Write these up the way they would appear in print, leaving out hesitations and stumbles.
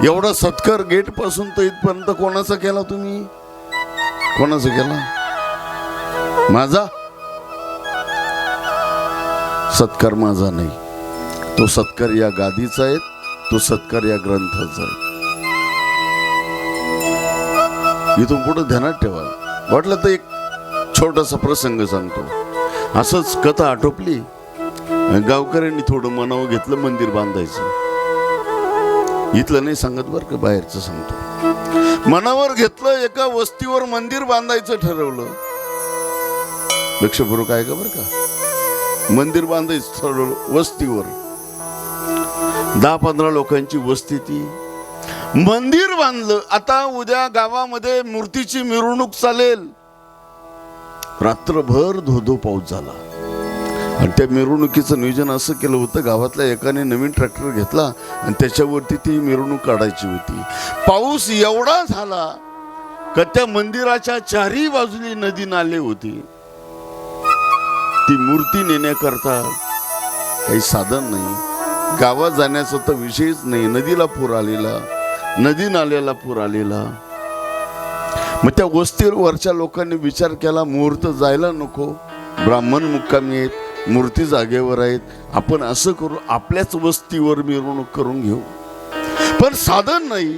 एवढा सत्कार गेट पासून तर इथपर्यंत कोणाचा केला तुम्ही? कोणाचा केला? माझा सत्कार माझा नाही, तो सत्कार या गादीचा आहे, तो सत्कार या ग्रंथाचा आहे. इथून पुढे ध्यानात ठेवा. वाटलं तर एक छोटासा प्रसंग सांगतो. असंच कथा आटोपली, गावकऱ्यांनी थोडं मनावर घेतलं मंदिर बांधायचं. इथलं नाही सांगत बरं का, बाहेरचं सांगतो. मनावर घेतलं, एका वस्तीवर मंदिर बांधायचं ठरवलं. लक्षपूर्वक आहे का बरं का? मंदिर बांधायचं ठरवलं वस्तीवर. 10-15 लोकांची वस्ती ती. मंदिर बांधलं. आता उद्या गावामध्ये मूर्तीची मिरवणूक चालेल. रात्रभर धोधो पाऊस झाला आणि त्या मिरवणुकीचं नियोजन असं केलं होतं, गावातल्या एकाने नवीन ट्रॅक्टर घेतला आणि त्याच्यावरती ती मिरवणूक काढायची होती. पाऊस एवढा झाला का त्या मंदिराच्या चारही बाजूनी नदी नाले होती. ती मूर्ती नेण्याकरता काही साधन नाही, गावात जाण्याचा तर विषयच नाही. नदीला पूर आलेला, नदी नाल्याला पूर आलेला. मग त्या वस्तीवरच्या लोकांनी विचार केला, मुहूर्त जायला नको, ब्राह्मण मुक्कामी आहेत, मूर्ती जागेवर आहेत, आपण असं करू, आपल्याच वस्तीवर मिरवणूक करून घेऊ. पण साधन नाही.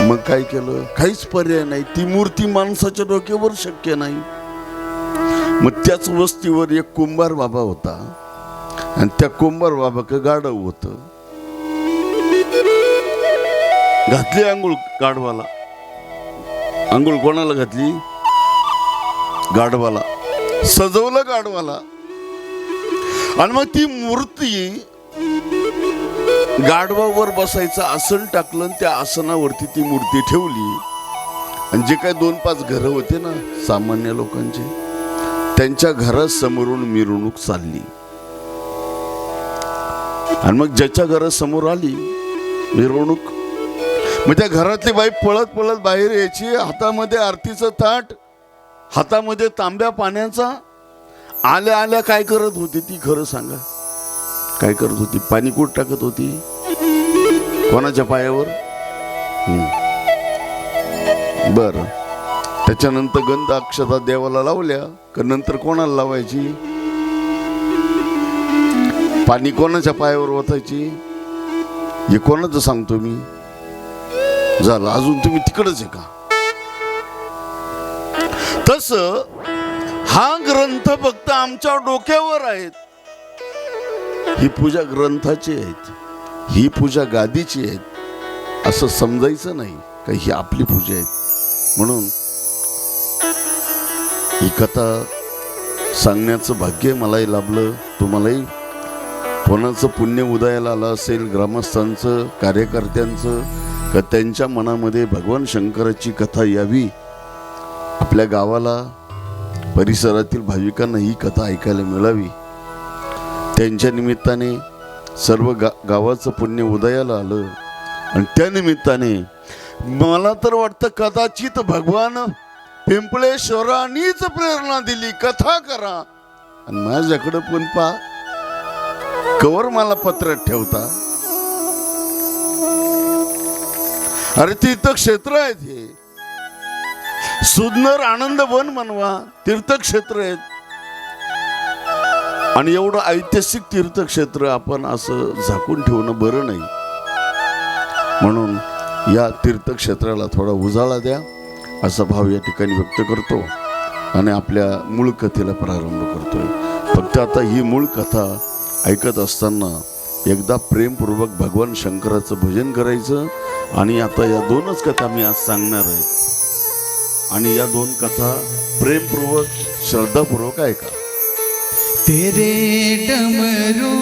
मग काय केलं? काहीच पर्याय नाही. ती मूर्ती माणसाच्या डोक्यावर शक्य नाही. मग त्याच वस्तीवर एक कुंभार बाबा होता आणि त्या कुंभार बाबाकडे गाढव होत. घातली आंघोळ गाढवाला. आंघोळ कोणाला घातली? गाढवाला. सजवलं गाढवाला. आणि मग ती मूर्ती गाढवावर बसायचं आसन टाकलं, त्या आसनावरती ती मूर्ती ठेवली. आणि जे काही 2-5 घरं होते ना सामान्य लोकांचे, त्यांच्या घरासमोरून मिरवणूक चालली. आणि मग ज्याच्या घरासमोर आली मिरवणूक, मग त्या घरातली बाई पळत पळत बाहेर यायची. हातामध्ये आरतीचं ताट, हातामध्ये तांब्या पाण्याचा. आल्या आल्या काय करत होती ती? खरं सांगा, काय करत होती? पाणी कुठं टाकत होती? कोणाच्या पायावर? बर. त्याच्यानंतर गंध अक्षता देवाला लावल्या का नंतर कोणाला लावायची? पाणी कोणाच्या पायावर ओतायची? हे कोणाचं सांगतो मी? झालं. अजून तुम्ही तिकडच आहे का? तस हा ग्रंथ फक्त आमच्या डोक्यावर आहेत. ही पूजा ग्रंथाची आहेत, ही पूजा गादीची आहेत, असं समजायचं नाही का ही आपली पूजा आहेत. म्हणून ही कथा सांगण्याचं भाग्य मलाही लाभलं, तुम्हालाही. कोणाचं पुण्य उदयाला आलं असेल, ग्रामस्थांचं, कार्यकर्त्यांचं, का त्यांच्या मनामध्ये भगवान शंकराची कथा यावी, आपल्या गावाला, परिसरातील भाविकांना ही कथा ऐकायला मिळावी, त्यांच्या निमित्ताने सर्व गावाचं पुण्य उदयाला आलं. आणि त्या निमित्ताने मला तर वाटतं कदाचित भगवान पिंपळेश्वरांनीच प्रेरणा दिली, कथा करा. आणि माझ्याकडे पण पा कवर मला पत्रात ठेवता. अरे तीर्थक्षेत्र आहेत हे. सुंदर आनंद वन म्हणवा, तीर्थक्षेत्र आहेत. आणि एवढं ऐतिहासिक तीर्थक्षेत्र आपण असं झाकून ठेवणं बरं नाही. म्हणून या तीर्थक्षेत्राला थोडा उजाळा द्या, असा भाव या ठिकाणी व्यक्त करतो आणि आपल्या मूळ कथेला प्रारंभ करतोय. फक्त आता ही मूळ कथा ऐकत असताना एकदा प्रेमपूर्वक भगवान शंकराचं भजन करायचं. आणि आता या 2च कथा मी आज सांगणार आहे आणि या 2 कथा प्रेमपूर्वक, श्रद्धापूर्वक ऐका. तेरे डमरू